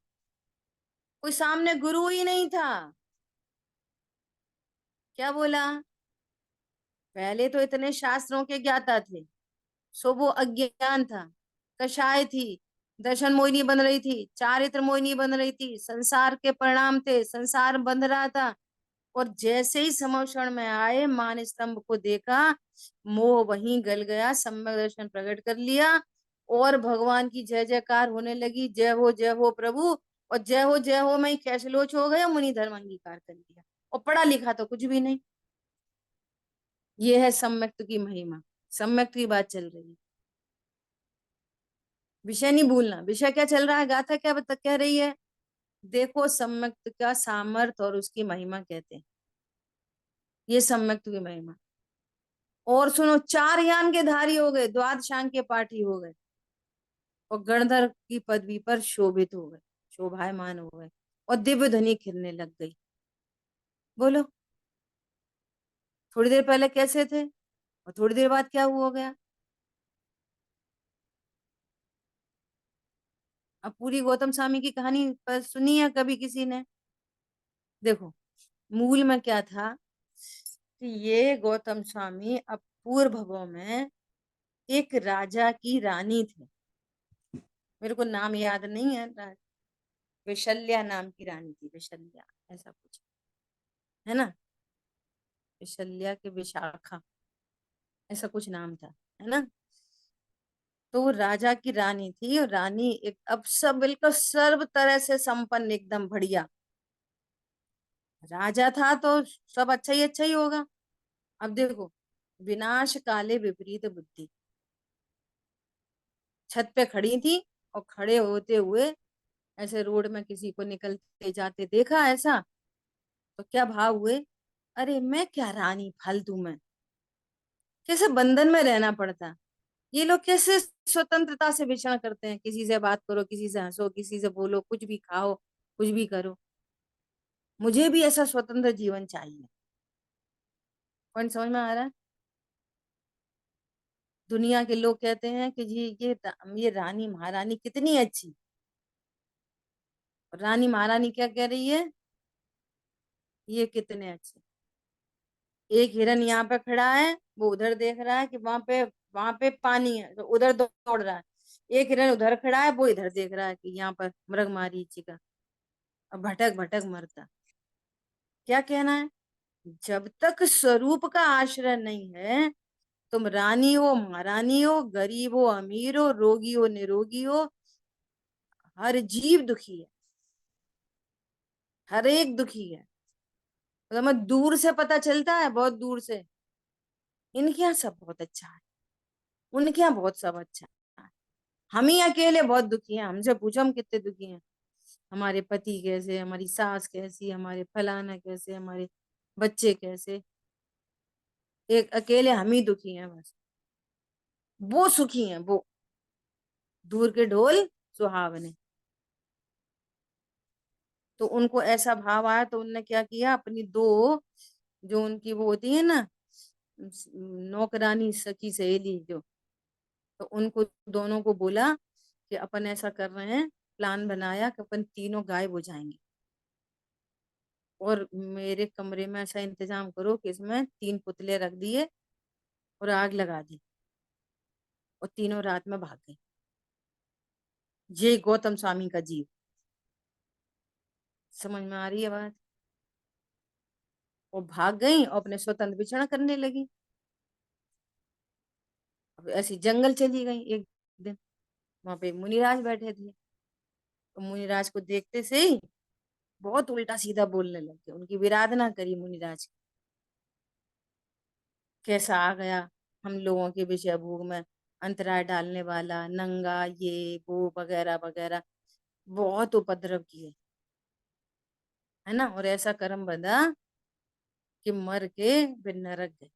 कोई सामने गुरु ही नहीं था। क्या बोला? पहले तो इतने शास्त्रों के ज्ञाता थे, सो वो अज्ञान था। कषाय थी, दर्शन मोहिनी बन रही थी, चारित्र मोहिनी बन रही थी, संसार के परिणाम थे, संसार बंध रहा था। और जैसे ही समक्षण में आए, मान स्तंभ को देखा, मोह वहीं गल गया, सम्यक दर्शन प्रकट कर लिया। और भगवान की जय जयकार होने लगी, जय हो प्रभु। और जय हो में ही कैसलोच हो गए, मुनि धर्म अंगीकार कर लिया। और पढ़ा लिखा तो कुछ भी नहीं। ये है सम्यक्त की महिमा। सम्यक्त की बात चल रही है, विषय नहीं भूलना। विषय क्या चल रहा है, गाथा क्या बता कह रही है? देखो सम्यक्त का सामर्थ और उसकी महिमा कहते हैं, ये सम्यक्त की महिमा। और सुनो, चार यान के धारी हो गए, द्वादशांग के पाठी हो गए, और गणधर की पदवी पर शोभित हो गए, शोभायमान हो गए, और दिव्य ध्वनि खिलने लग गई। बोलो, थोड़ी देर पहले कैसे थे और थोड़ी देर बाद क्या हुआ गया? अब पूरी गौतम स्वामी की कहानी पर सुनी है कभी किसी ने? देखो, मूल में क्या था कि ये गौतम स्वामी अब पूर्व भवों में एक राजा की रानी थे। मेरे को नाम याद नहीं है, विशल्या नाम की रानी थी, विशल्या ऐसा कुछ है ना, विशल्या के विशाखा, ऐसा कुछ नाम था, है ना। तो वो राजा की रानी थी, और रानी एक अब सब बिल्कुल सर्व तरह से संपन्न, एकदम बढ़िया। राजा था तो सब अच्छा ही होगा। अब देखो, विनाश काले विपरीत बुद्धि, छत पे खड़ी थी, और खड़े होते हुए ऐसे रोड में किसी को निकलते जाते देखा ऐसा, तो क्या भाव हुए, अरे मैं क्या रानी फालतू में, कैसे बंधन में रहना पड़ता, ये लोग कैसे स्वतंत्रता से विचरण करते हैं, किसी से बात करो, किसी से हंसो, किसी से बोलो, कुछ भी खाओ, कुछ भी करो। मुझे भी ऐसा स्वतंत्र जीवन चाहिए। कौन समझ में आ रहा है? दुनिया के लोग कहते हैं कि जी ये रानी महारानी कितनी अच्छी। रानी महारानी क्या कह रही है, ये कितने अच्छे। एक हिरन यहाँ पे खड़ा है, वो उधर देख रहा है कि वहां पे पानी है, तो उधर दौड़ रहा है। एक हिरन उधर खड़ा है, वो इधर देख रहा है कि यहाँ पर मृग मारीची का, अब भटक भटक मरता। क्या कहना है? जब तक स्वरूप का आश्रय नहीं है, तुम रानी हो महारानी हो, गरीब हो अमीर हो, रोगी हो निरोगी हो, हर जीव दुखी है, हर एक दुखी है। तो हमें दूर से पता चलता है, बहुत दूर से, इनके यहाँ सब बहुत अच्छा है, उनके यहाँ बहुत सब अच्छा है। हम ही अकेले बहुत दुखी हैं। हमसे पूछो हम कितने दुखी हैं। हमारे पति कैसे, हमारी सास कैसी, हमारे फलाना कैसे, हमारे बच्चे कैसे, एक अकेले हम ही दुखी हैं बस। वो सुखी हैं वो, दूर के ढोल सुहावने। तो उनको ऐसा भाव आया, तो उनने क्या किया, अपनी दो जो उनकी वो होती है ना, नौकरानी सखी सहेली जो, तो उनको दोनों को बोला कि अपन ऐसा कर रहे हैं, प्लान बनाया कि अपन तीनों गायब हो जाएंगे, और मेरे कमरे में ऐसा इंतजाम करो कि इसमें तीन पुतले रख दिए और आग लगा दी, और तीनों रात में भाग गए। ये गौतम स्वामी का जीव। समझ में आ रही है बात? वो भाग गई और अपने स्वतंत्र विचरण करने लगी। अब ऐसी जंगल चली गई एक दिन, वहां पे मुनिराज बैठे थे, तो मुनिराज को देखते से ही बहुत उल्टा सीधा बोलने लग गए, उनकी विराधना करी मुनिराज की। कैसा आ गया हम लोगों के विषय भोग में, अंतराय डालने वाला, नंगा, ये वो वगैरह वगैरह, बहुत उपद्रव किए, है ना। और ऐसा कर्म बंधा कि मर के वे नरक गए,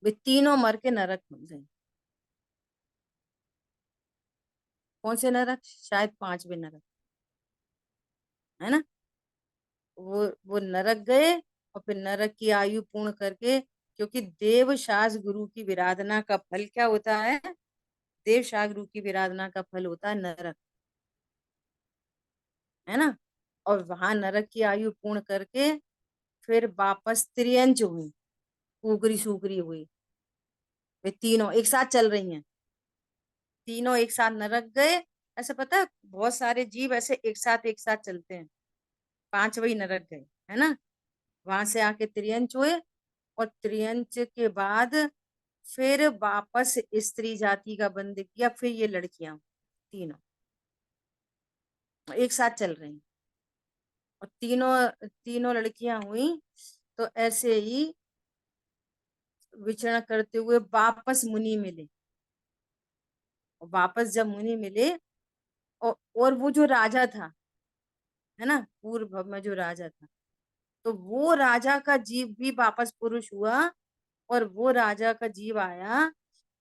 वे तीनों मर के नरक में गए। कौन से नरक? शायद पांचवे नरक, है ना। वो नरक गए, और फिर नरक की आयु पूर्ण करके, क्योंकि देव शास गुरु की विराधना का फल क्या होता है? देव शास गुरु की विराधना का फल होता है नरक, है ना। और वहां नरक की आयु पूर्ण करके फिर वापस त्रियंच हुई, ऊगरी सुगरी हुई। वे तीनों एक साथ चल रही हैं, तीनों एक साथ नरक गए। ऐसे पता है बहुत सारे जीव ऐसे एक साथ चलते हैं। पांच वही नरक गए, है ना। वहां से आके त्रियंच हुए, और त्रियंच के बाद फिर वापस स्त्री जाति का बंद किया, फिर ये लड़कियां तीनों एक साथ चल रही हैं। और तीनों तीनों लड़कियां हुई, तो ऐसे ही विचरण करते हुए वापस मुनि मिले। और वापस जब मुनि मिले, और वो जो राजा था, है ना, पूर्व भव में जो राजा था, तो वो राजा का जीव भी वापस पुरुष हुआ। और वो राजा का जीव आया,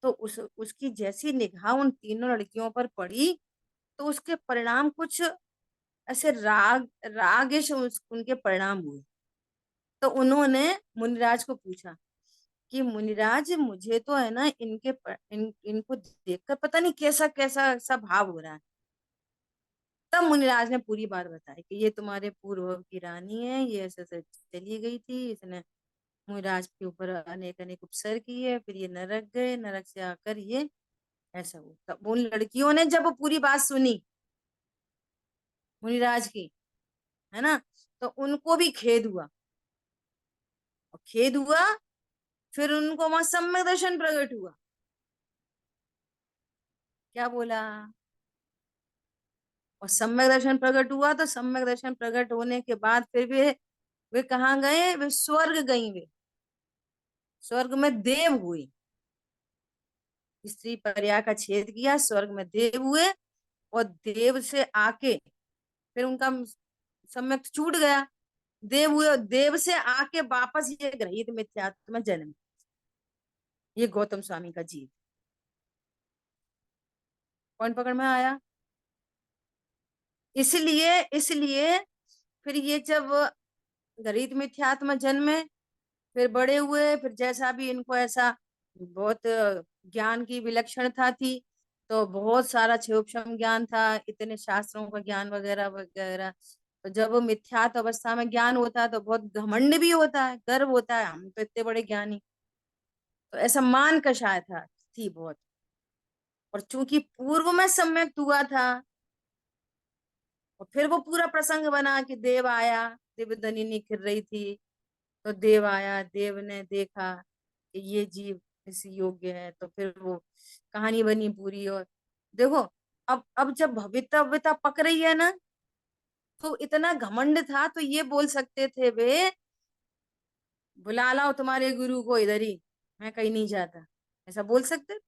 तो उसकी जैसी निगाह उन तीनों लड़कियों पर पड़ी, तो उसके परिणाम कुछ ऐसे रागिश उनके परिणाम हुए। तो उन्होंने मुनिराज को पूछा कि मुनिराज, मुझे तो है ना इनको देखकर पता नहीं कैसा कैसा सा भाव हो रहा है। तब मुनिराज ने पूरी बात बताई कि ये तुम्हारे पूर्व की रानी है, ये ऐसे ऐसे चली गई थी, इसने मुनिराज के ऊपर अनेक अनेक उपसर्ग किए, फिर ये नरक गए, नरक से आकर ये ऐसा हुआ। तब उन लड़कियों ने जब पूरी बात सुनी मुनिराज की, है ना, तो उनको भी खेद हुआ। और खेद हुआ, फिर उनको वहां सम्यक दर्शन प्रकट हुआ। क्या बोला? और सम्यक दर्शन प्रकट हुआ, तो सम्यक दर्शन प्रकट होने के बाद फिर वे कहाँ गए? वे स्वर्ग गई। वे स्वर्ग में देव हुई। स्त्री पर्या का छेद किया, स्वर्ग में देव हुए। और देव से आके फिर उनका सम्यक छूट गया, देव हुए, देव से आके वापस ये ग्रहित मिथ्यात्व में जन्म, ये गौतम स्वामी का जीव। पॉइंट पकड़ में आया? इसलिए इसलिए फिर ये जब गरीत मिथ्यात्व में जन्मे, फिर बड़े हुए, फिर जैसा भी इनको ऐसा बहुत ज्ञान की विलक्षणता थी, तो बहुत सारा क्षोभक्षम ज्ञान था, इतने शास्त्रों का ज्ञान वगैरह वगैरह। तो जब वो मिथ्यात्व अवस्था में ज्ञान होता है, तो बहुत घमंड भी होता है, गर्व होता है, हम तो इतने बड़े ज्ञानी। तो ऐसा मान कषाय था, थी बहुत। और चूंकि पूर्व में सम्यक हुआ था, और फिर वो पूरा प्रसंग बना कि देव आया, देवदनी निखिर रही थी, तो देव आया, देव ने देखा कि ये जीव इस योग्य है, तो फिर वो कहानी बनी पूरी। और देखो, अब जब भवितव्यता पक रही है ना, तो इतना घमंड था, तो ये बोल सकते थे वे, बुला लाओ तुम्हारे गुरु को इधर ही, मैं कहीं नहीं जाता, ऐसा बोल सकते।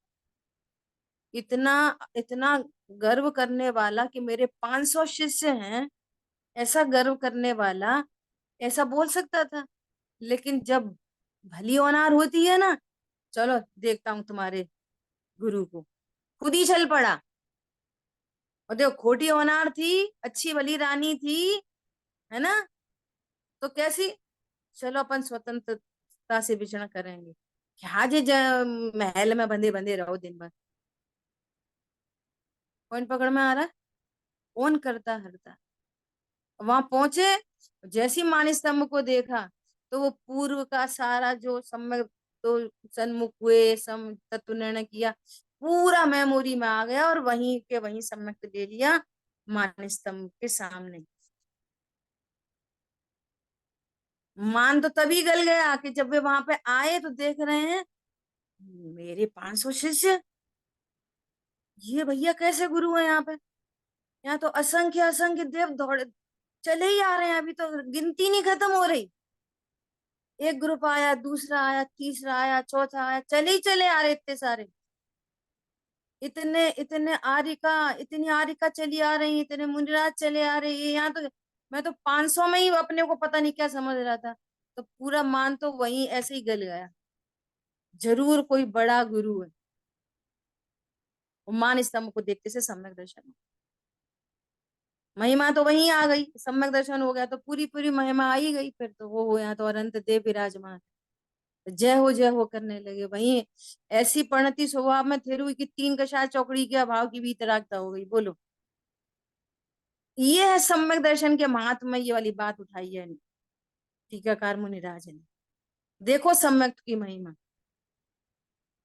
इतना इतना गर्व करने वाला कि मेरे 500 शिष्य हैं, ऐसा गर्व करने वाला ऐसा बोल सकता था। लेकिन जब भली होनार होती है ना, चलो देखता हूँ तुम्हारे गुरु को, खुद ही चल पड़ा। और देखो, खोटी होनार थी, अच्छी भली रानी थी, है ना, तो कैसी, चलो अपन स्वतंत्रता से विचरण करेंगे, क्या जे महल में बंधे बंधे रहो दिन भर। पॉइंट पकड़ में आ रहा है? कौन करता हरता। वहां पहुंचे, जैसी मानस स्तंभ को देखा, तो वो पूर्व का सारा जो सम्यक, तो सन्मुख हुए, सम तत्व निर्णय किया, पूरा मेमोरी में आ गया, और वहीं के वहीं सम्यक ले लिया मानस स्तंभ के सामने। मान तो तभी गल गया कि जब वे वहां पे आए, तो देख रहे हैं मेरे 500 शिष्य, ये भैया कैसे गुरु है यहाँ पे। यहाँ तो असंख्य असंख्य देव दौड़े चले ही आ रहे हैं, अभी तो गिनती नहीं खत्म हो रही। एक ग्रुप आया, दूसरा आया, तीसरा आया, चौथा आया, चले ही चले आ रहे इतने सारे। इतने इतने आरिका, इतनी आरिका चली आ रही, इतने मुनिराज चले आ रहे हैं। यहाँ तो मैं तो 500 में ही अपने को पता नहीं क्या समझ रहा था। तो पूरा मान तो वहीं ऐसे ही गल गया, जरूर कोई बड़ा गुरु है। वो मान स्तंभ को देखते से सम्यक दर्शन हुआ। महिमा तो वहीं आ गई, सम्यक दर्शन हो गया तो पूरी पूरी महिमा आ ही गई, फिर तो वो हो यहाँ तो अनंत देव विराजमान, जय हो करने लगे वहीं। ऐसी परिणति स्वभाव में थे हुई कि तीन कषाय चौकड़ी के अभाव की भी तरागता हो गई। बोलो, ये है सम्यक दर्शन के महात्म्य, ये वाली बात उठाई है टीकाकार मुनिराज ने। देखो सम्यक की महिमा।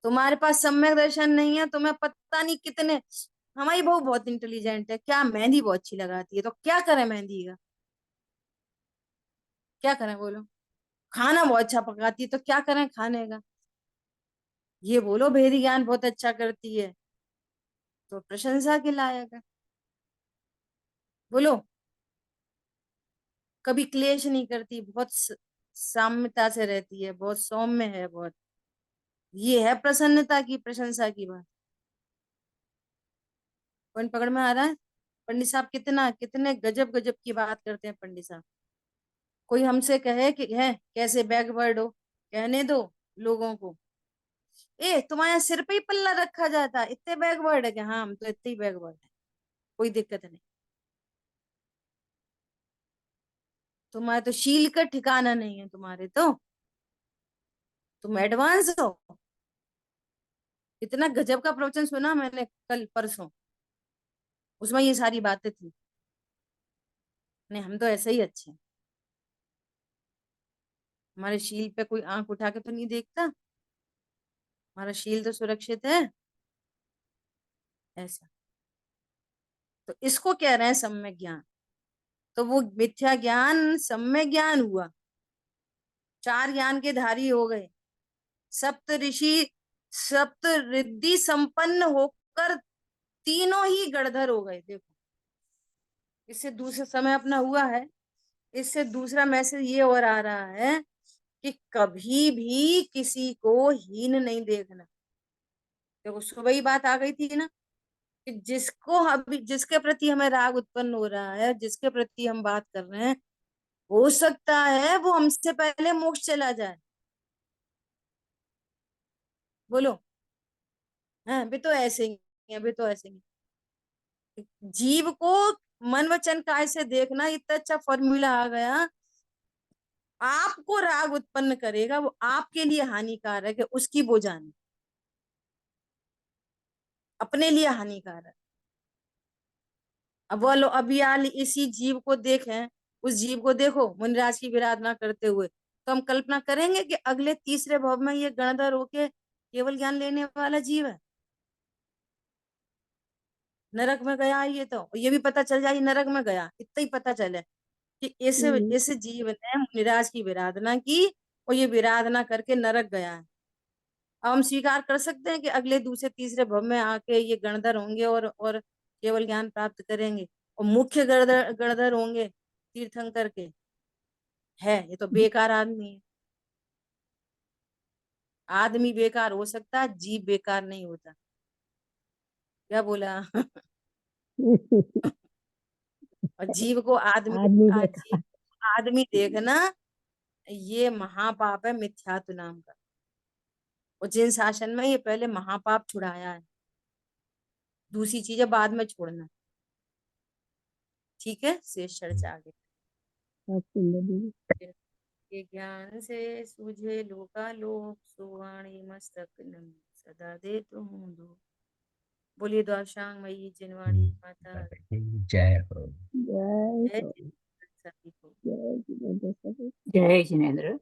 तुम्हारे पास सम्यक दर्शन नहीं है, तुम्हें पता नहीं कितने। हमारी बहू बहुत इंटेलिजेंट है, क्या मेहंदी बहुत अच्छी लगाती है, तो क्या करें मेहंदी का, क्या करें बोलो। खाना बहुत अच्छा पकाती है, तो क्या करें खाने का। ये बोलो भेदी ज्ञान बहुत अच्छा करती है, तो प्रशंसा के लायक है। बोलो, कभी क्लेश नहीं करती, बहुत साम्यता से रहती है, बहुत सौम्य है बहुत। ये है प्रसन्नता की, प्रशंसा की बात। कौन पकड़ में आ रहा है? पंडित साहब कितना कितने गजब गजब की बात करते हैं पंडित साहब। कोई हमसे कहे कि है कैसे बैकवर्ड हो, कहने दो लोगों को। ए तुम्हारे सिर पे ही पल्ला रखा जाता है, इतने बैकवर्ड है कि हाँ हम तो इतने ही बैकवर्ड है, कोई दिक्कत नहीं। तुम्हारे तो शील का ठिकाना नहीं है, तुम्हारे तो तुम एडवांस हो। इतना गजब का प्रवचन सुना मैंने कल परसों, उसमें ये सारी बातें थी। नहीं हम तो ऐसे ही अच्छे हैं, हमारे शील पे कोई आंख उठा के तो नहीं देखता, हमारा शील तो सुरक्षित है। ऐसा, तो इसको कह रहे हैं सम्यक ज्ञान। तो वो मिथ्या ज्ञान सम्यक ज्ञान हुआ, चार ज्ञान के धारी हो गए, सप्त ऋषि सप्त रिद्धि संपन्न होकर तीनों ही गणधर हो गए। देखो, इससे दूसरा समय अपना हुआ है, इससे दूसरा मैसेज ये और आ रहा है कि कभी भी किसी को हीन नहीं देखना। देखो सुबह ही बात आ गई थी ना, कि जिसको अभी जिसके प्रति हमें राग उत्पन्न हो रहा है, जिसके प्रति हम बात कर रहे हैं, हो सकता है वो हमसे पहले मोक्ष चला जाए। बोलो, हाँ भी तो ऐसे ही है, भी तो ऐसे ही। जीव को मन वचन काय से देखना, इतना अच्छा फॉर्मूला आ गया। आपको राग उत्पन्न करेगा वो आपके लिए हानिकारक है, उसकी वो जाने, अपने लिए हानिकारक। अब वो लो अभी आल इसी जीव को देखें, उस जीव को देखो मुनिराज की विराधना करते हुए, तो हम कल्पना करेंगे कि अगले तीसरे भव में ये गणधर होके केवल ज्ञान लेने वाला जीव है। नरक में गया ये, तो ये भी पता चल जाए नरक में गया, इतना ही पता चले कि इस जीव ने मुनिराज की विराधना की और ये विराधना करके नरक गया है। अब हम स्वीकार कर सकते हैं कि अगले दूसरे तीसरे भव में आके ये गणधर होंगे और केवल ज्ञान प्राप्त करेंगे, और मुख्य गणधर गणधर होंगे तीर्थंकर के। है ये तो बेकार आदमी है। आदमी बेकार हो सकता है, जीव बेकार नहीं होता। क्या बोला? और जीव को आदमी, आदमी जीव देखा। को आदमी देखना, ये महापाप है मिथ्यात्व नाम का। और जिन शासन में ये पहले महापाप छुड़ाया है, दूसरी चीजें बाद में छोड़ना। ठीक है, शेष चर्चा आगे। बहुत सुंदर दीदी। ये ज्ञान से सूझे लोकालोक, सुवाणी मस्तक नम सदा दे तुम दो। बोलिए द्वारशांग मई जिनवाणी माता जय हो। जय जय हो। सभी को। जय जिनेंद्र सर। जय जिनेन्द्र।